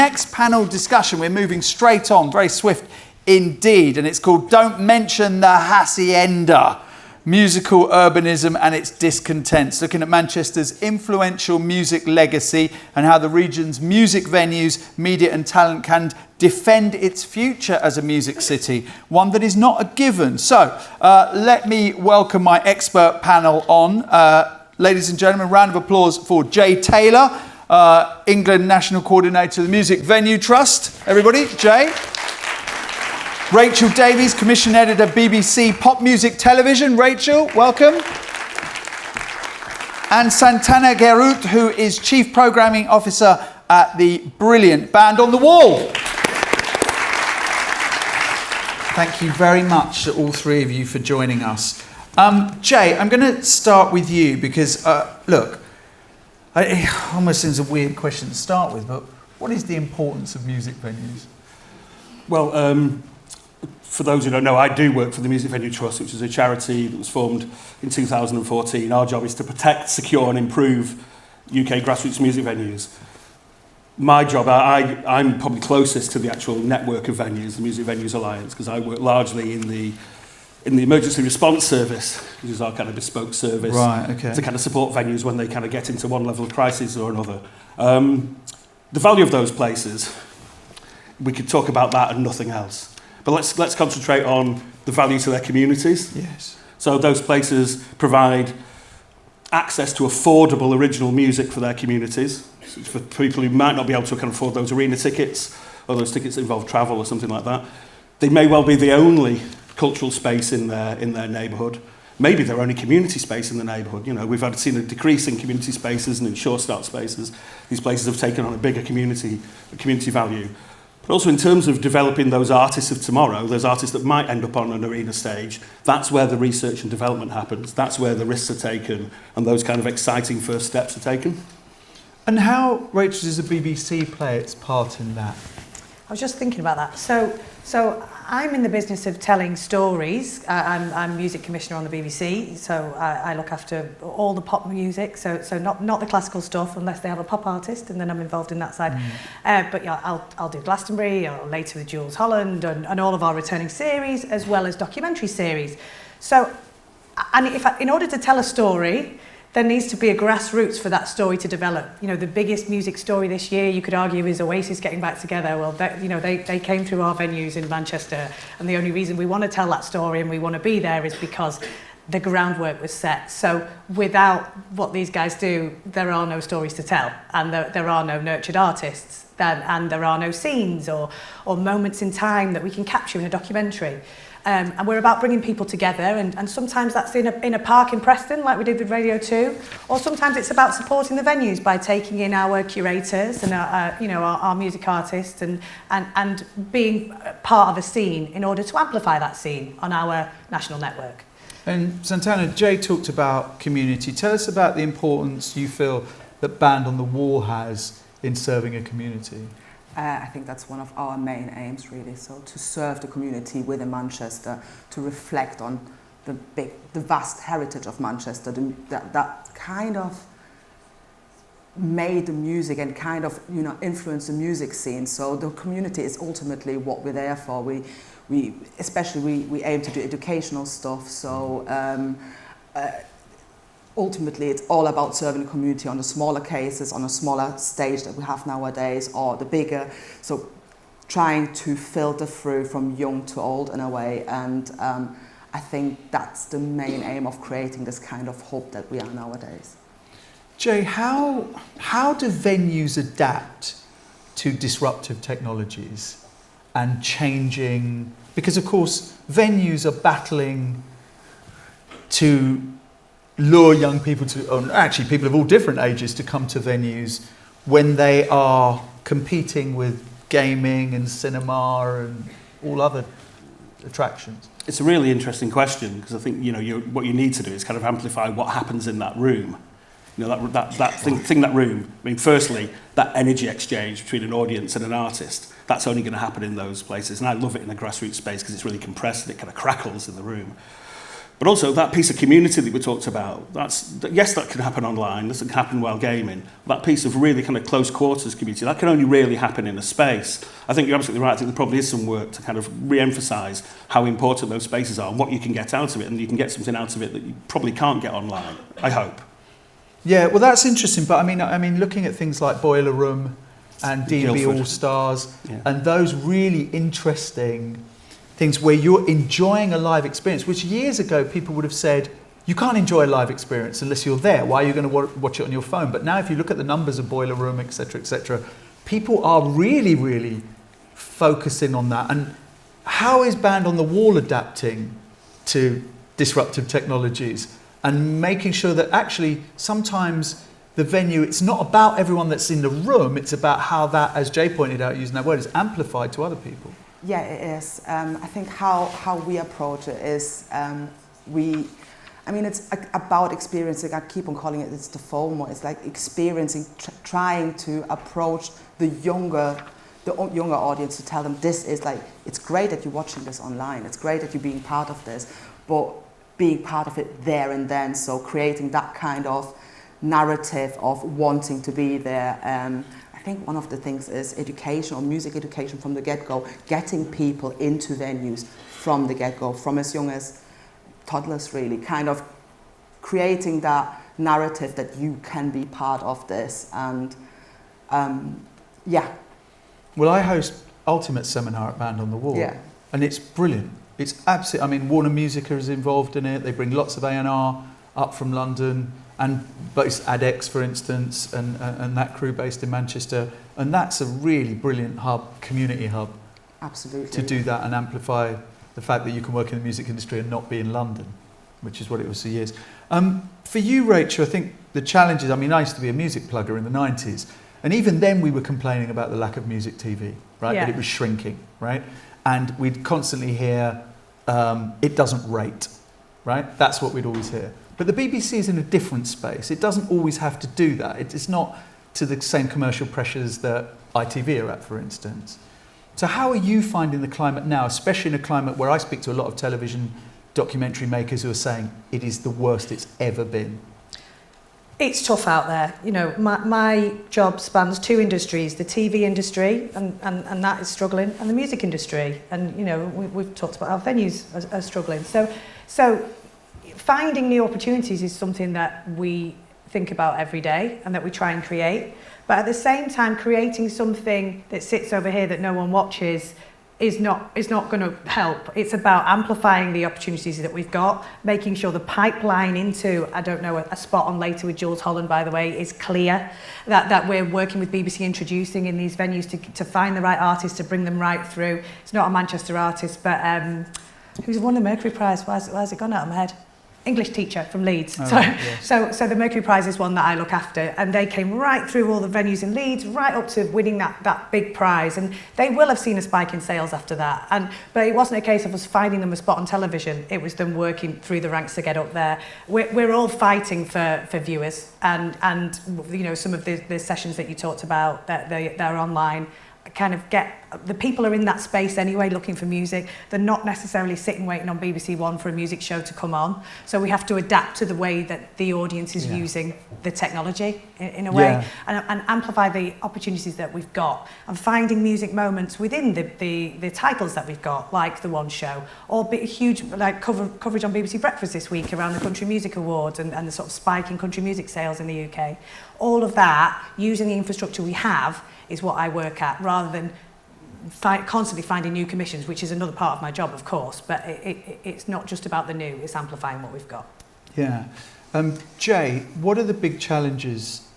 next panel discussion, we're moving straight on, very swift indeed, and it's called Don't Mention the Hacienda, Musical Urbanism and its Discontents, looking at Manchester's influential music legacy and how the region's music venues, media and talent can defend its future as a music city, one that is not a given. So let me welcome my expert panel on. Ladies and gentlemen, round of applause for Jay Taylor, England National Coordinator of the Music Venue Trust. Everybody, Jay. Rachel Davies, Commission Editor, BBC Pop Music Television. Rachel, welcome. And Santana Guerout, who is Chief Programming Officer at the brilliant Band on the Wall. Thank you very much to all three of you for joining us. Jay, I'm going to start with you because, look, it almost seems a weird question to start with, but what is the importance of music venues? Well, for those who don't know, I do work for the Music Venue Trust, which is a charity that was formed in 2014. Our job is to protect, secure and improve UK grassroots music venues. My job, I'm probably closest to the actual network of venues, the Music Venues Alliance, because I work largely in the emergency response service, which is our kind of bespoke service, right, okay, to kind of support venues when they kind of get into one level of crisis or another. The value of those places, we could talk about that and nothing else. But let's concentrate on the value to their communities. Yes. So those places provide access to affordable original music for their communities. So for people who might not be able to kind of afford those arena tickets or those tickets that involve travel or something like that. They may well be the only cultural space in their neighbourhood. Maybe their only community space in the neighbourhood. You know, we've seen a decrease in community spaces and in short start spaces. These places have taken on a bigger community value. But also in terms of developing those artists of tomorrow, those artists that might end up on an arena stage, that's where the research and development happens. That's where the risks are taken and those kind of exciting first steps are taken. And how, Rachel, does the BBC play its part in that? I was just thinking about that. So I'm in the business of telling stories. I'm music commissioner on the BBC, so I look after all the pop music, so not the classical stuff unless they have a pop artist, and then I'm involved in that side. But yeah, I'll do Glastonbury, or later with Jules Holland, and all of our returning series, as well as documentary series. So, and in order to tell a story, there needs to be a grassroots for that story to develop. You know, the biggest music story this year, you could argue, is Oasis getting back together. Well, they came through our venues in Manchester, and the only reason we want to tell that story and we want to be there is because the groundwork was set. So without what these guys do, there are no stories to tell, and there are no nurtured artists, and there are no scenes or moments in time that we can capture in a documentary. And we're about bringing people together, and sometimes that's in a park in Preston, like we did with Radio 2, or sometimes it's about supporting the venues by taking in our curators and our music artists and being part of a scene in order to amplify that scene on our national network. And Santana, Jay talked about community. Tell us about the importance you feel that Band on the Wall has in serving a community. I think that's one of our main aims, really. So to serve the community within Manchester, to reflect on the vast heritage of Manchester, that kind of made the music and kind of influenced the music scene. So the community is ultimately what we're there for. We aim to do educational stuff. So ultimately, it's all about serving the community on the smaller cases, on a smaller stage that we have nowadays, or the bigger. So trying to filter through from young to old in a way. And I think that's the main aim of creating this kind of hub that we are nowadays. Jay, how do venues adapt to disruptive technologies and changing? Because, of course, venues are battling to lure young people actually people of all different ages to come to venues when they are competing with gaming and cinema and all other attractions. It's a really interesting question, because I think what you need to do is kind of amplify what happens in that room. That room. I mean, firstly, that energy exchange between an audience and an artist, that's only going to happen in those places. And I love it in a grassroots space because it's really compressed and it kind of crackles in the room. But also that piece of community that we talked about, yes, that can happen online, this can happen while gaming. That piece of really kind of close quarters community, that can only really happen in a space. I think you're absolutely right. I think there probably is some work to kind of re-emphasise how important those spaces are and what you can get out of it, and you can get something out of it that you probably can't get online, I hope. Yeah, well, that's interesting. But I mean, looking at things like Boiler Room and D&B Guildford. All Stars, and those really interesting things where you're enjoying a live experience, which years ago people would have said, you can't enjoy a live experience unless you're there. Why are you going to watch it on your phone? But now if you look at the numbers of Boiler Room, etc., people are really, really focusing on that. And how is Band on the Wall adapting to disruptive technologies and making sure that actually sometimes the venue, it's not about everyone that's in the room, it's about how that, as Jay pointed out using that word, is amplified to other people? Yeah, it is. I think how we approach it is it's about experiencing. I keep on calling it's the FOMO. It's like experiencing, trying to approach the younger audience to tell them this is like, it's great that you're watching this online. It's great that you're being part of this, but being part of it there and then. So creating that kind of narrative of wanting to be there. I think one of the things is education or music education from the get-go, getting people into venues from the get-go, from as young as toddlers really, kind of creating that narrative that you can be part of this. And Well, I host Ultimate Seminar at Band on the Wall, and it's brilliant. It's absolutely, Warner Music is involved in it. They bring lots of A&R up from London, and both ADX, for instance, and that crew based in Manchester. And that's a really brilliant hub, community hub. Absolutely. To do that and amplify the fact that you can work in the music industry and not be in London, which is what it was for years. For you, Rachel, I think the challenges, I used to be a music plugger in the 90s, and even then we were complaining about the lack of music TV, right? Yeah. That it was shrinking, right? And we'd constantly hear, it doesn't rate, right? That's what we'd always hear. But the BBC is in a different space. It doesn't always have to do that. It's not to the same commercial pressures that ITV are at, for instance. So how are you finding the climate now, especially in a climate where I speak to a lot of television documentary makers who are saying it is the worst it's ever been? It's tough out there. My job spans two industries, the TV industry, and that is struggling, and the music industry. And, we've talked about how venues are struggling. So finding new opportunities is something that we think about every day and that we try and create. But at the same time, creating something that sits over here that no one watches is not going to help. It's about amplifying the opportunities that we've got, making sure the pipeline into, a spot on later with Jules Holland, by the way, is clear, that we're working with BBC Introducing in these venues to find the right artists, to bring them right through. It's not a Manchester artist, but who's won the Mercury Prize? Where's it gone out of my head? English teacher from Leeds. So the Mercury Prize is one that I look after, and they came right through all the venues in Leeds, right up to winning that big prize, and they will have seen a spike in sales after that. But it wasn't a case of us finding them a spot on television, it was them working through the ranks to get up there. We're all fighting for viewers, and some of the sessions that you talked about, that they're online, kind of get the people are in that space anyway looking for music. They're not necessarily sitting waiting on BBC One for a music show to come on, so we have to adapt to the way that the audience is using the technology in a way, and amplify the opportunities that we've got, and finding music moments within the titles that we've got, like the One Show, or huge coverage on BBC Breakfast this week around the Country Music Awards and the sort of spike in country music sales in the UK. All of that, using the infrastructure we have, is what I work at, rather than constantly finding new commissions, which is another part of my job, of course, but it's not just about the new, it's amplifying what we've got. Yeah. Jay, what are the big challenges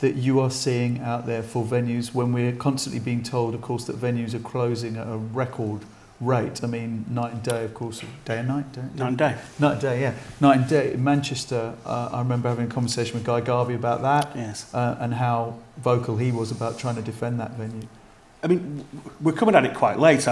that you are seeing out there for venues when we're constantly being told, of course, that venues are closing at a record rate? Night and day, of course, day and night? Night and day. Night and day, yeah. Night and day. In Manchester, I remember having a conversation with Guy Garvey about that, and how vocal he was about trying to defend that venue. We're coming at it quite late.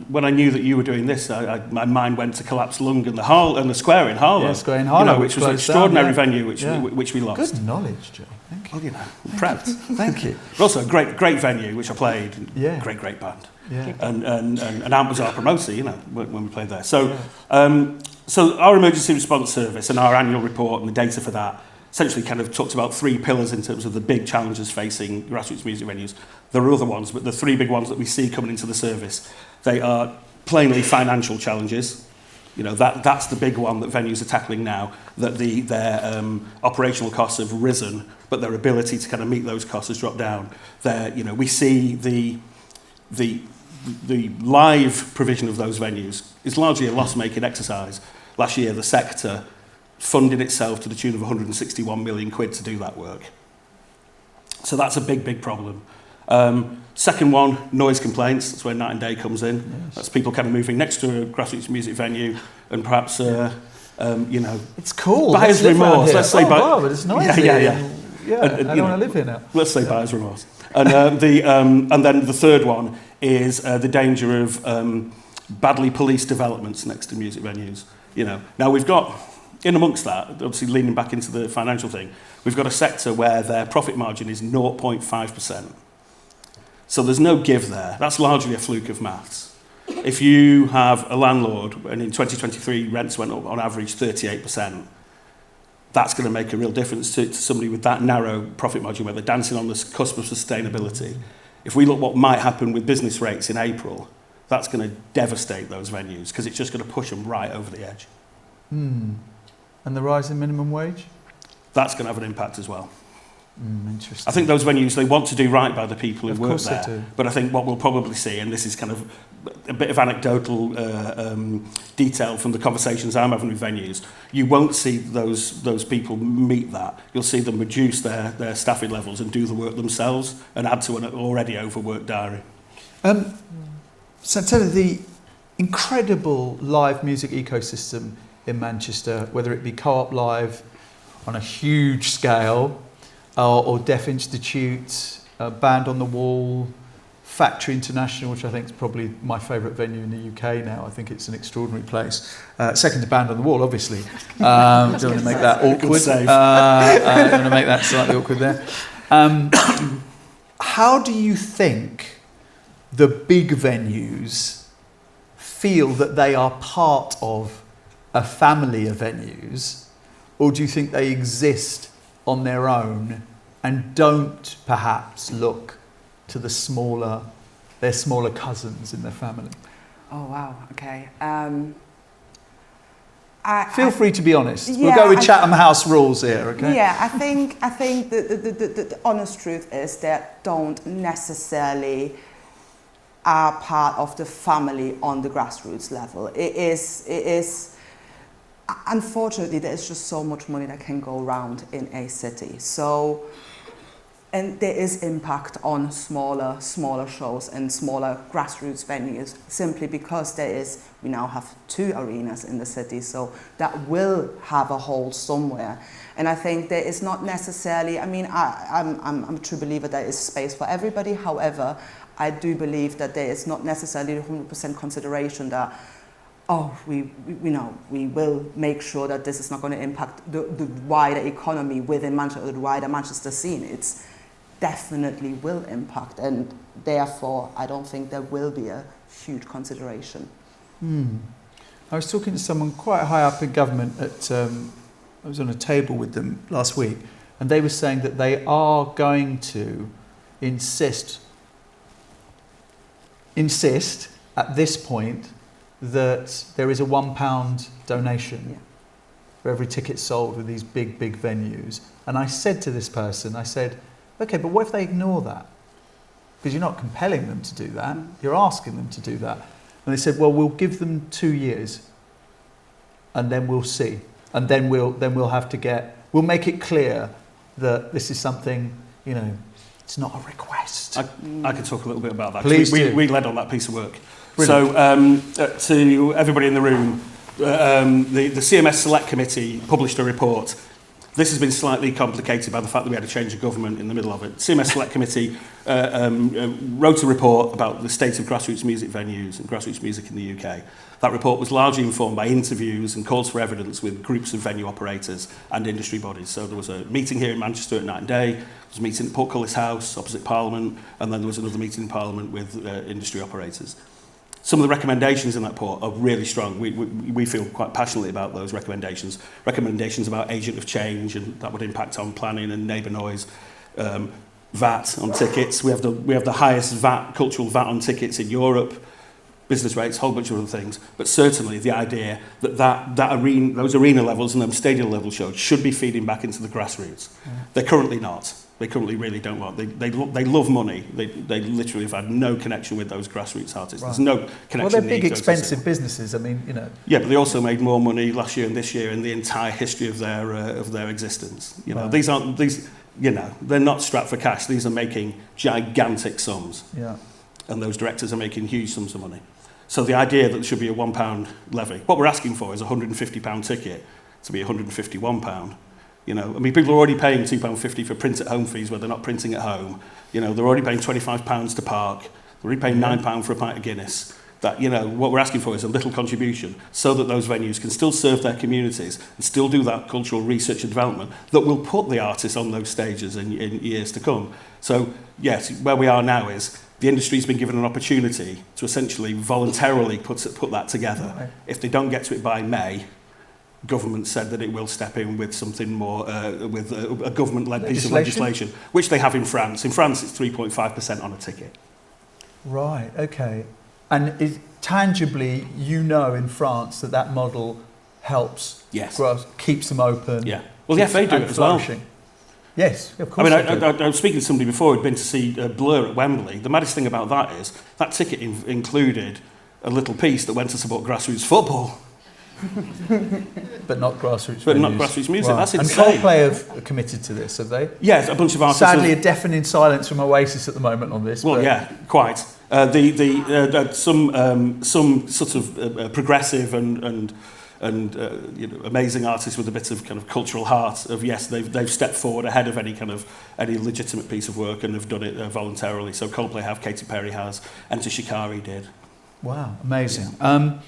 When I knew that you were doing this, my mind went to Collapsed Lung and the Square in Harlow. Yeah, Square in Harlow, which was an extraordinary venue, which we lost. Good knowledge, Jay. Thank you. Prepped. Thank you. But also a great venue, which I played. Yeah. Great band. Yeah. And Ant was our promoter, when we played there. So So our emergency response service and our annual report and the data for that essentially kind of talks about 3 pillars in terms of the big challenges facing grassroots music venues. There are other ones, but the 3 big ones that we see coming into the service, they are plainly financial challenges. You know, that's the big one that venues are tackling now, that their operational costs have risen, but their ability to kind of meet those costs has dropped down. You know, we see the live provision of those venues is largely a loss-making exercise. Last year, the sector funded itself to the tune of 161 million quid to do that work. So that's a big, big problem. Second one, noise complaints. That's where Night and Day comes in. Yes. That's people kind of moving next to a grassroots music venue and perhaps, you know... It's cool. Buyer's remorse. Let's say wow, but it's noisy. Yeah. I don't want to live here now. Let's say buyer's remorse. And, and then the third one is the danger of badly policed developments next to music venues. You know, now we've got... In amongst that, obviously leaning back into the financial thing, we've got a sector where their profit margin is 0.5%. So there's no give there. That's largely a fluke of maths. If you have a landlord, and in 2023 rents went up on average 38%, that's going to make a real difference to somebody with that narrow profit margin where they're dancing on the cusp of sustainability. If we look what might happen with business rates in April, that's going to devastate those venues because it's just going to push them right over the edge. And the rise in minimum wage? That's going to have an impact as well. Interesting. I think those venues, they want to do right by the people who work there. Of course they do. But I think what we'll probably see, and this is kind of a bit of anecdotal detail from the conversations I'm having with venues, you won't see those people meet that. You'll see them reduce their staffing levels and do the work themselves and add to an already overworked diary. Santana, the incredible live music ecosystem in Manchester, whether it be Co-op Live on a huge scale, or Deaf Institute, Band on the Wall, Factory International, which I think is probably my favourite venue in the UK now. I think it's an extraordinary place. Second to Band on the Wall, obviously. Don't want to make that awkward. Don't want to make that slightly awkward there. How do you think the big venues feel that they are part of a family of venues, or do you think they exist on their own and don't perhaps look to their smaller cousins in their family? Oh wow, okay. Feel free to be honest. We'll go with Chatham House rules here, okay? Yeah, I think the honest truth is that don't necessarily are part of the family on the grassroots level. It is unfortunately, there's just so much money that can go around in a city. So, and there is impact on smaller shows and smaller grassroots venues simply because we now have 2 arenas in the city, so that will have a hole somewhere. And I think there is not necessarily, I mean, I'm a true believer there is space for everybody. However, I do believe that there is not necessarily 100% consideration that we will make sure that this is not going to impact the wider economy within Manchester, or the wider Manchester scene. It's definitely will impact, and therefore I don't think there will be a huge consideration. I was talking to someone quite high up in government I was on a table with them last week, and they were saying that they are going to insist at this point that there is a £1 donation for every ticket sold with these big venues. And I said to this person, I said, okay, but what if they ignore that? Because you're not compelling them to do that, you're asking them to do that. And they said, well, we'll give them 2 years and then we'll see. And then we'll have to we'll make it clear that this is something, it's not a request. I could talk a little bit about that. Please we led on that piece of work. Brilliant. So to everybody in the room, the CMS Select Committee published a report. This has been slightly complicated by the fact that we had a change of government in the middle of it. CMS Select Committee wrote a report about the state of grassroots music venues and grassroots music in the UK. That report was largely informed by interviews and calls for evidence with groups of venue operators and industry bodies. So there was a meeting here in Manchester at Night and Day, there was a meeting at Portcullis House opposite Parliament, and then there was another meeting in Parliament with industry operators. Some of the recommendations in that report are really strong. We feel quite passionately about those recommendations. Recommendations about agent of change, and that would impact on planning and neighbour noise. VAT on tickets. We have the highest cultural VAT on tickets in Europe. Business rates, a whole bunch of other things. But certainly the idea that those arena levels and those stadium level shows should be feeding back into the grassroots. They're currently not. They currently really don't want. They love money. They literally have had no connection with those grassroots artists. There's no connection. Well, they're big, expensive businesses. I mean, you know. Yeah, but they also made more money last year and this year in the entire history of their existence. You know, these aren't these. You know, they're not strapped for cash. These are making gigantic sums. Yeah. And those directors are making huge sums of money. So the idea that there should be a £1 levy, what we're asking for is a £150 ticket to be £151. You know, I mean, people are already paying £2.50 for print at home fees where they're not printing at home. You know, they're already paying £25 to park. They're already paying £9 for a pint of Guinness. That, you know, what we're asking for is a little contribution so that those venues can still serve their communities and still do that cultural research and development that will put the artists on those stages in years to come. So, yes, where we are now is the industry's been given an opportunity to essentially voluntarily put that together. Right. If they don't get to it by May, government said that it will step in with something more, with a government-led piece of legislation, which they have in France. In France, it's 3.5% on a ticket. Right, okay. And tangibly, you know in France that model helps, keeps them open. Yeah. Well, the FA do it as well. Yes, of course. I mean, I was speaking to somebody before who'd been to see Blur at Wembley. The maddest thing about that is that ticket included a little piece that went to support grassroots football. But not grassroots But venues. Not grassroots music, right. That's insane. And Coldplay have committed to this, have they? Yes, a bunch of artists. Sadly, a deafening silence from Oasis at the moment on this. Well, yeah, quite. Some sort of progressive and you know, amazing artists with a bit of kind of cultural heart of they've stepped forward ahead of any legitimate piece of work and have done it voluntarily. So Coldplay have, Katy Perry has, Enter Shikari did. Wow, amazing. Yeah.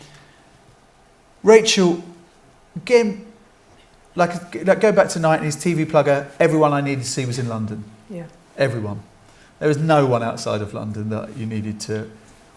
Rachel, again, like go back to 90s, TV plugger, everyone I needed to see was in London. Yeah. Everyone. There was no one outside of London that you needed to.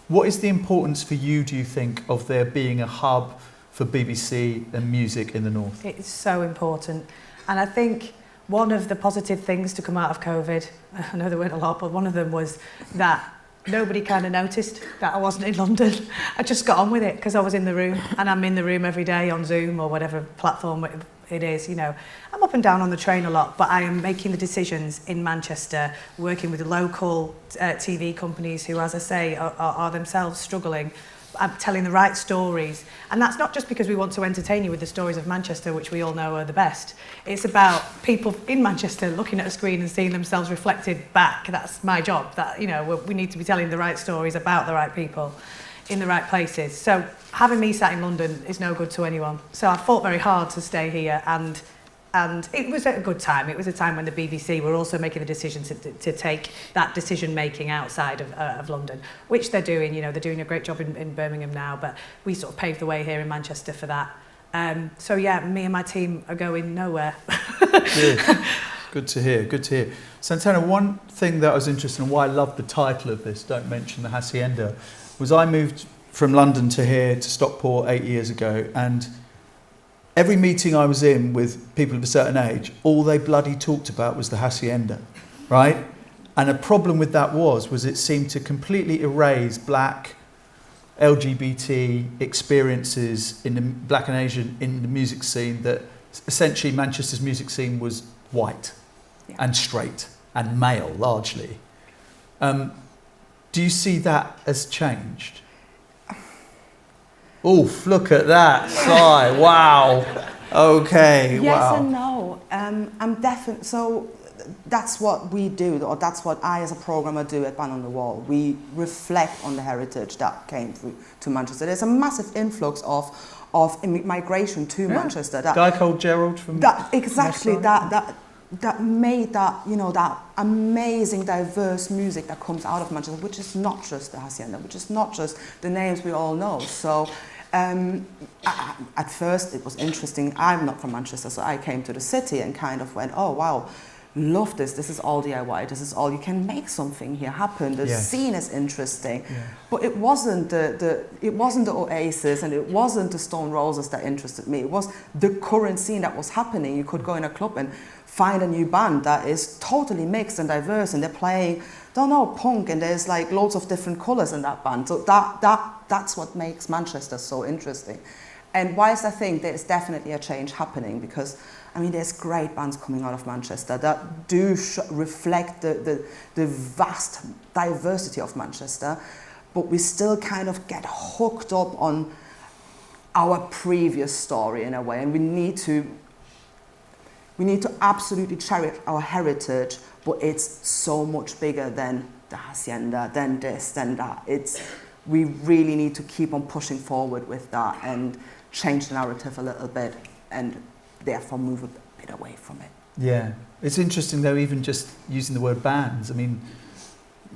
What is the importance for you, do you think, of there being a hub for BBC and music in the north? It's so important. And I think one of the positive things to come out of COVID, I know there weren't a lot, but one of them was that nobody kind of noticed that I wasn't in London. I just got on with it because I was in the room, and I'm in the room every day on Zoom or whatever platform it is, you know. I'm up and down on the train a lot, but I am making the decisions in Manchester, working with the local TV companies who, as I say, are themselves struggling. I'm telling the right stories. And that's not just because we want to entertain you with the stories of Manchester, which we all know are the best. It's about people in Manchester looking at a screen and seeing themselves reflected back. That's my job. That, you know, we need to be telling the right stories about the right people in the right places. So having me sat in London is no good to anyone. So I fought very hard to stay here, and it was a good time. It was a time when the BBC were also making the decision to take that decision-making outside of London, which they're doing. You know, they're doing a great job in Birmingham now, but we sort of paved the way here in Manchester for that. So, yeah, me and my team are going nowhere. Good to hear, good to hear. Santana, one thing that was interesting and why I loved the title of this, Don't Mention the Hacienda, was I moved from London to here, to Stockport 8 years ago, and every meeting I was in with people of a certain age, all they bloody talked about was the Hacienda, right? And a problem with that was it seemed to completely erase black, LGBT experiences in the black and Asian in the music scene, that essentially Manchester's music scene was white and straight and male largely. Do you see that as changed? Oof, look at that sigh. Wow. Okay, yes wow. And no. I'm definitely, so that's what we do, or that's what I as a programmer do at Band on the Wall. We reflect on the heritage that came through to Manchester. There's a massive influx of migration to Manchester. That guy called Gerald from that made that, you know, that amazing diverse music that comes out of Manchester, which is not just the Hacienda, which is not just the names we all know. So at first it was interesting. I'm not from Manchester, so I came to the city and kind of went, oh wow, love this. This is all DIY. This is all, you can make something here happen. The Yes. scene is interesting. Yeah. But it wasn't it wasn't the Oasis and it wasn't the Stone Roses that interested me. It was the current scene that was happening. You could go in a club and find a new band that is totally mixed and diverse, and they're playing, don't know, punk, and there's like loads of different colours in that band. So that's what makes Manchester so interesting. And whilst I think there's definitely a change happening, because I mean, there's great bands coming out of Manchester that do reflect the vast diversity of Manchester, but we still kind of get hooked up on our previous story in a way, and we need to absolutely cherish our heritage, but it's so much bigger than the hacienda, than this, than that. We really need to keep on pushing forward with that and change the narrative a little bit, and therefore move a bit away from it. Yeah. It's interesting though, even just using the word bands. I mean,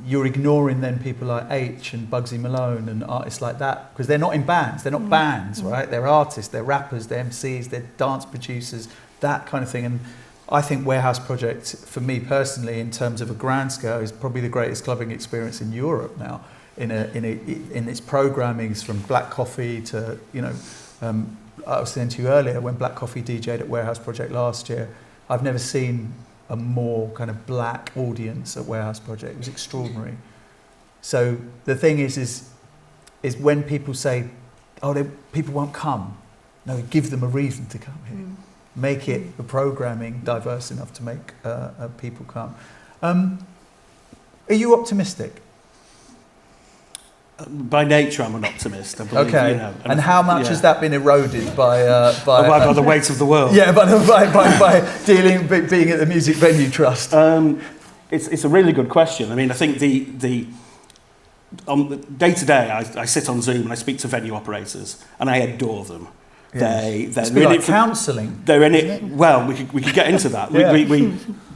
you're ignoring then people like H and Bugsy Malone and artists like that, because they're not in bands. They're not bands, right? They're artists, they're rappers, they're MCs, they're dance producers, that kind of thing. And I think Warehouse Project, for me personally, in terms of a grand scale, is probably the greatest clubbing experience in Europe now. In its programmings, from Black Coffee to, I was saying to you earlier, when Black Coffee DJ'd at Warehouse Project last year, I've never seen a more kind of black audience at Warehouse Project. It was extraordinary. So the thing is when people say, people won't come, no, give them a reason to come here. Make it the programming diverse enough to make people come. Are you optimistic? By nature, I'm an optimist. I believe, Okay. And how much has that been eroded by the weight of the world? Yeah, by being at the Music Venue Trust. It's a really good question. I mean, I think the day to day, I sit on Zoom and I speak to venue operators, and I adore them. Yeah. They're It's in like it for counselling. They're in it. Well, we could get into that. Yeah.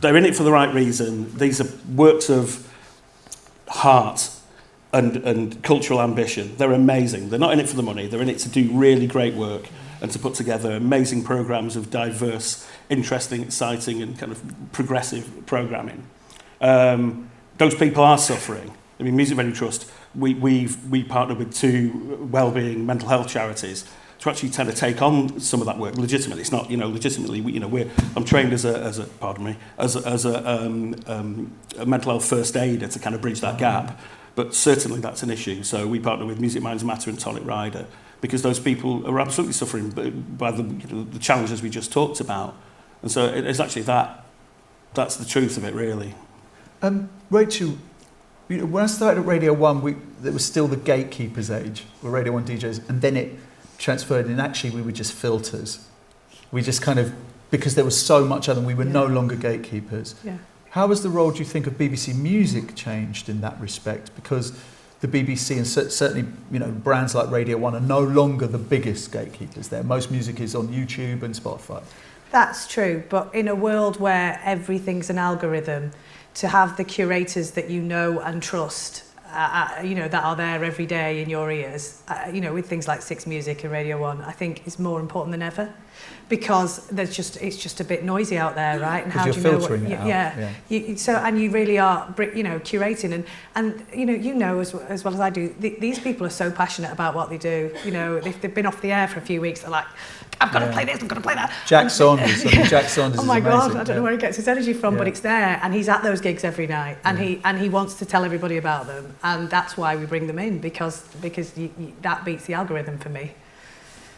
They're in it for the right reason. These are works of heart and cultural ambition. They're amazing. They're not in it for the money. They're in it to do really great work and to put together amazing programmes of diverse, interesting, exciting and kind of progressive programming. Those people are suffering. I mean, Music Venue Trust, we partner with 2 wellbeing mental health charities to actually tend to take on some of that work legitimately. It's not, legitimately. I'm trained as a mental health first aider to kind of bridge that gap. But certainly that's an issue. So we partner with Music Minds Matter and Tonic Rider, because those people are absolutely suffering by the challenges we just talked about. And so it's actually that's the truth of it, really. Rachel, when I started at Radio 1, there was still the gatekeepers age, where Radio 1 DJs, and then it transferred, and actually we were just filters. We just kind of, because there was so much other, we were no longer gatekeepers. Yeah. How has the role, do you think, of BBC Music changed in that respect? Because the BBC and certainly, brands like Radio 1 are no longer the biggest gatekeepers there. Most music is on YouTube and Spotify. That's true, but in a world where everything's an algorithm, to have the curators that you know and trust, that are there every day in your ears, with things like Six Music and Radio 1, I think is more important than ever, because it's just a bit noisy out there, right? And how do you know what? Yeah. And you really are, curating, and as well as I do, these people are so passionate about what they do. They've been off the air for a few weeks. They're like, I've got to play this, I've got to play that. Jack Saunders Oh my is God, amazing. I don't know where he gets his energy from, but it's there, and he's at those gigs every night, and he wants to tell everybody about them, and that's why we bring them in, because that beats the algorithm for me.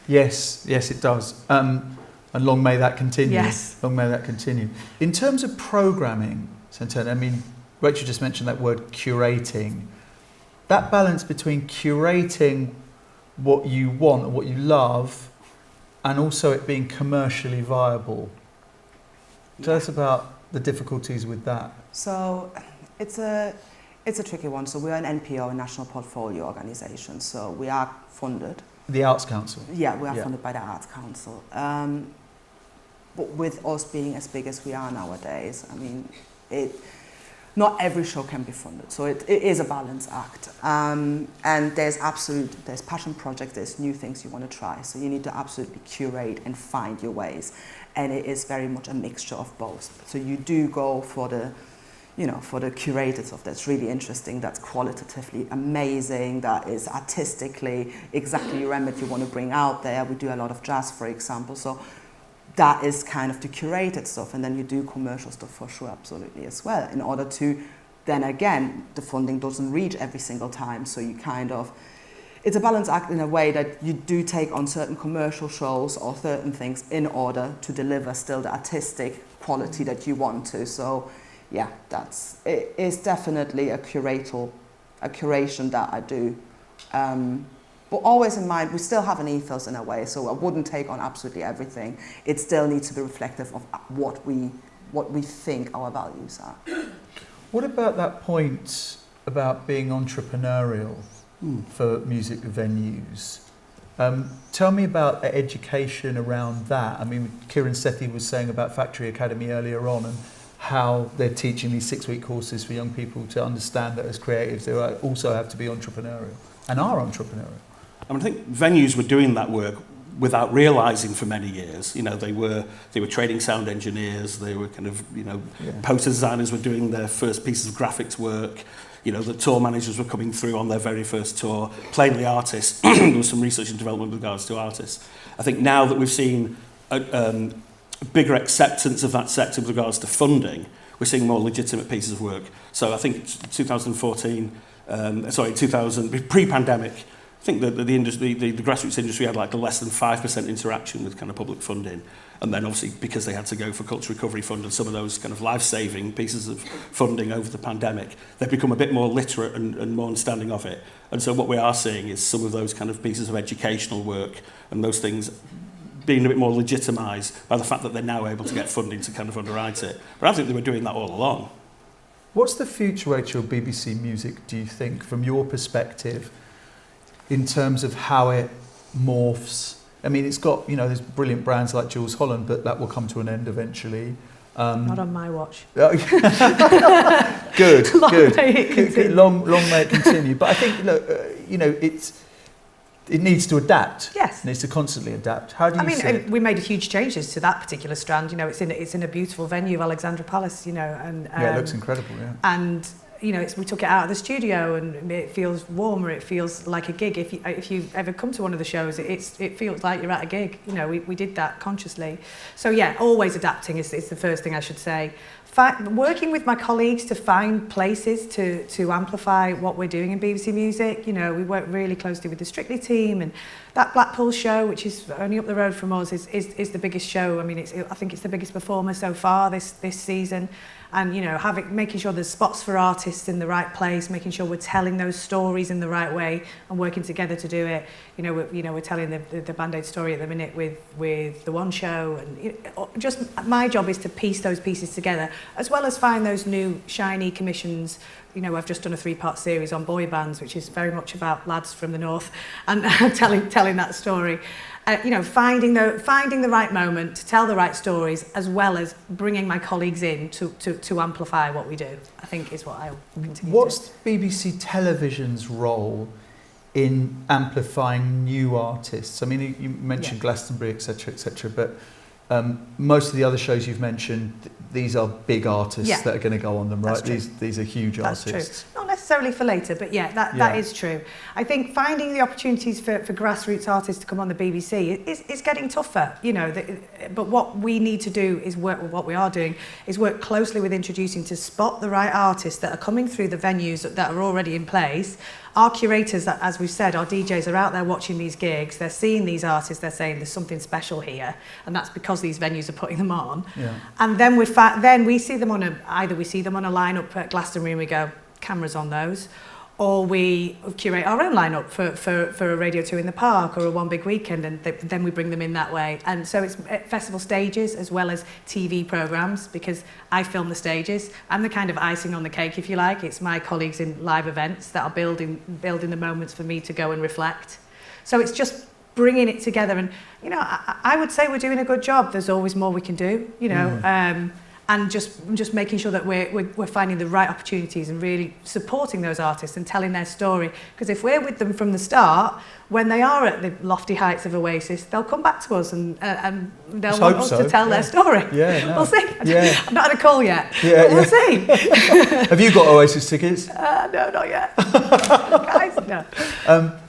Yes, it does. And long may that continue. Yes. Long may that continue. In terms of programming, Santana, I mean, Rachel just mentioned that word curating. That balance between curating what you want and what you love, and also it being commercially viable. Tell us about the difficulties with that. So it's a tricky one. So we're an NPO, a National Portfolio Organisation. So we are funded. The Arts Council. Yeah, we are funded by the Arts Council. But with us being as big as we are nowadays, I mean, not every show can be funded. So it is a balance act. And there's passion projects, there's new things you want to try. So you need to absolutely curate and find your ways. and it is very much a mixture of both. So you do go for the, you know, for the curators of that's really interesting, that's qualitatively amazing, that is artistically exactly your remit you want to bring out there. We do a lot of jazz, for example, so that is kind of the curated stuff, and then you do commercial stuff for sure, absolutely as well, in order to, then again, the funding doesn't reach every single time, so you kind of, it's a balance act in a way that you do take on certain commercial shows or certain things in order to deliver still the artistic quality that you want to. So yeah, it is definitely a curation that I do. But always in mind, we still have an ethos in a way, so I wouldn't take on absolutely everything. It still needs to be reflective of what we think our values are. What about that point about being entrepreneurial for music venues? Tell me about education around that. I mean, Kieran Sethi was saying about Factory Academy earlier on, and how they're teaching these 6-week courses for young people to understand that as creatives they also have to be entrepreneurial and are entrepreneurial. I mean, I think venues were doing that work without realising for many years. You know, they were training sound engineers, they were kind of, you know, poster designers were doing their first pieces of graphics work. You know, the tour managers were coming through on their very first tour. Plainly artists, there was some research and development with regards to artists. I think now that we've seen a bigger acceptance of that sector with regards to funding, we're seeing more legitimate pieces of work. So I think 2014, pre-pandemic, I think that the industry, the grassroots industry had like less than 5% interaction with kind of public funding. And then obviously because they had to go for Culture Recovery Fund and some of those kind of life-saving pieces of funding over the pandemic, they've become a bit more literate and more understanding of it. And so what we are seeing is some of those kind of pieces of educational work and those things being a bit more legitimised by the fact that they're now able to get funding to kind of underwrite it. But I think they were doing that all along. What's the future, Rachel, of BBC Music, do you think, from your perspective, in terms of how it morphs? I mean, it's got, you know, there's brilliant brands like Jules Holland, but that will come to an end eventually. Not on my watch. Good. Long may it continue. But I think, look, you know, it needs to adapt. Yes. It needs to constantly adapt. How do you see it? We made huge changes to that particular strand. You know, it's in a beautiful venue of Alexandra Palace, you know. And yeah, it looks incredible, yeah. And you know, we took it out of the studio and it feels warmer, it feels like a gig. If you've ever come to one of the shows, it feels like you're at a gig. You know, we did that consciously. So yeah, always adapting is the first thing I should say. Working with my colleagues to find places to amplify what we're doing in BBC Music. You know, we work really closely with the Strictly team, and that Blackpool show, which is only up the road from us, is the biggest show. I mean, I think it's the biggest performer so far this season. And, you know, making sure there's spots for artists in the right place, making sure we're telling those stories in the right way and working together to do it. We're telling the Band-Aid story at the minute with the One Show. And just my job is to piece those pieces together, as well as find those new shiny commissions. You know, I've just done a 3-part series on boy bands, which is very much about lads from the north and telling that story. Finding the right moment to tell the right stories, as well as bringing my colleagues in to amplify what we do, I think is what I'll continue. What's BBC Television's role in amplifying new artists? I mean, you mentioned Glastonbury, etc., but most of the other shows you've mentioned, these are big artists that are going to go on them, right? These are huge artists. That's true. Not necessarily for later, but that is true. I think finding the opportunities for grassroots artists to come on the BBC is getting tougher, you know. But what we need to do is work with what we are doing, is work closely with introducing to spot the right artists that are coming through the venues that are already in place. Our curators, as we've said, our DJs are out there watching these gigs. They're seeing these artists. They're saying there's something special here, and that's because these venues are putting them on. Yeah. And then we see them on either we see them on a lineup at Glastonbury and we go, cameras on those, or we curate our own lineup for a Radio 2 in the Park or a One Big Weekend, and then we bring them in that way. And so it's festival stages as well as TV programmes, because I film the stages. I'm the kind of icing on the cake, if you like. It's my colleagues in live events that are building the moments for me to go and reflect. So it's just bringing it together. And, you know, I would say we're doing a good job. There's always more we can do, you know. and just making sure that we're finding the right opportunities and really supporting those artists and telling their story. Because if we're with them from the start, when they are at the lofty heights of Oasis, they'll come back to us and they'll want us to tell their story. Yeah, no. We'll see. Yeah. I've not had a call yet. Yeah, We'll see. Have you got Oasis tickets? No, not yet. Guys, no.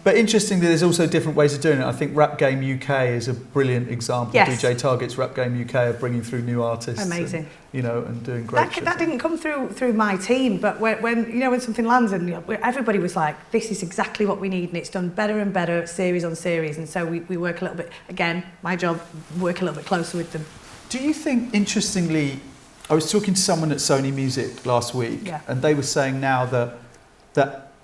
But interestingly, there's also different ways of doing it. I think Rap Game UK is a brilliant example. Yes. DJ Target's Rap Game UK of bringing through new artists. Amazing. And, and doing great shit. That didn't come through my team, but when something lands and everybody was like, this is exactly what we need, and it's done better and better, series on series, and so we work a little bit, again, my job, work a little bit closer with them. Do you think, interestingly, I was talking to someone at Sony Music last week, and they were saying now that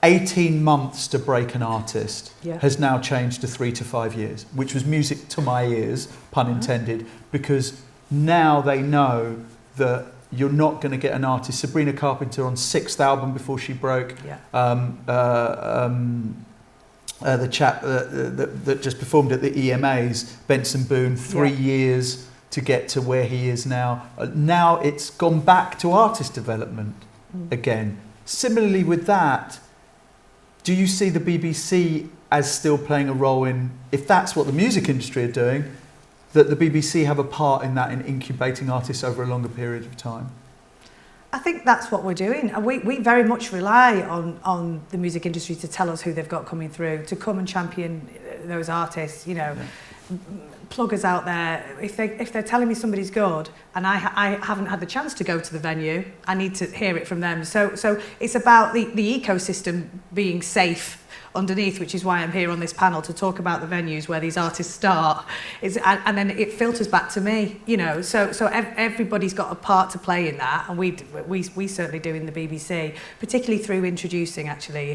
18 months to break an artist has now changed to 3 to 5 years, which was music to my ears, pun intended, because now they know that you're not going to get an artist. Sabrina Carpenter on 6th album before she broke. The chap that just performed at the EMAs, Benson Boone, 3 years to get to where he is now. Now it's gone back to artist development again. Similarly with that, do you see the BBC as still playing a role in, if that's what the music industry are doing, that the BBC have a part in that, in incubating artists over a longer period of time? I think that's what we're doing. We very much rely on the music industry to tell us who they've got coming through, to come and champion those artists, pluggers out there. If they're telling me somebody's good and I haven't had the chance to go to the venue, I need to hear it from them. So it's about the ecosystem being safe underneath, which is why I'm here on this panel to talk about the venues where these artists start. And then it filters back to me, So everybody's got a part to play in that, and we certainly do in the BBC, particularly through introducing, actually,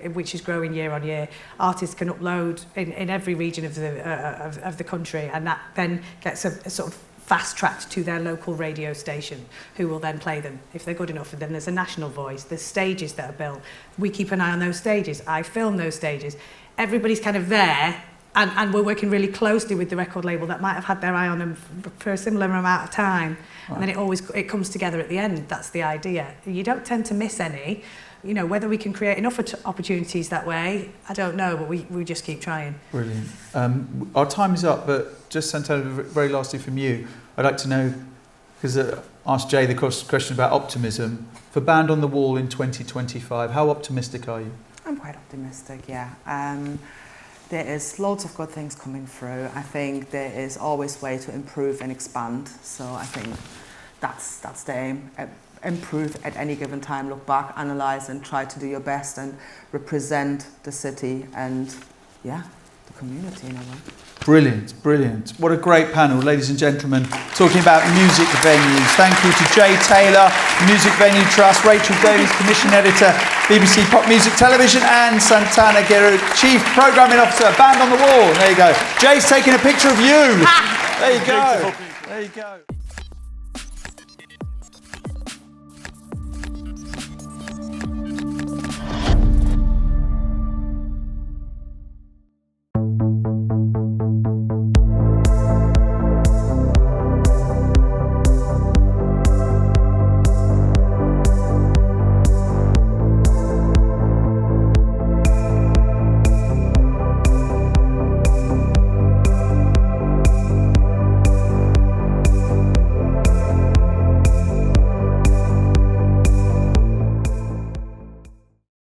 which is growing year on year. Artists can upload in every region of the country, and that then gets a sort of fast-tracked to their local radio station, who will then play them if they're good enough. And then there's a national voice, there's stages that are built. We keep an eye on those stages. I film those stages. Everybody's kind of there, and we're working really closely with the record label that might have had their eye on them for a similar amount of time. Right. And then it comes together at the end. That's the idea. You don't tend to miss any. Whether we can create enough opportunities that way, I don't know, but we just keep trying. Brilliant. Our time is up, but just Santana, very lastly from you, I'd like to know, because I asked Jay the question about optimism, for Band on the Wall in 2025, how optimistic are you? I'm quite optimistic, yeah. There is loads of good things coming through. I think there is always a way to improve and expand, so I think that's the aim. Improve at any given time, look back, analyse and try to do your best and represent the city and, the community in a way. Brilliant. What a great panel, ladies and gentlemen, talking about music venues. Thank you to Jay Taylor, Music Venue Trust, Rachel Davies, Commission Editor, BBC Pop Music Television, and Santana Guerout, Chief Programming Officer, Band on the Wall. There you go. Jay's taking a picture of you. There you go.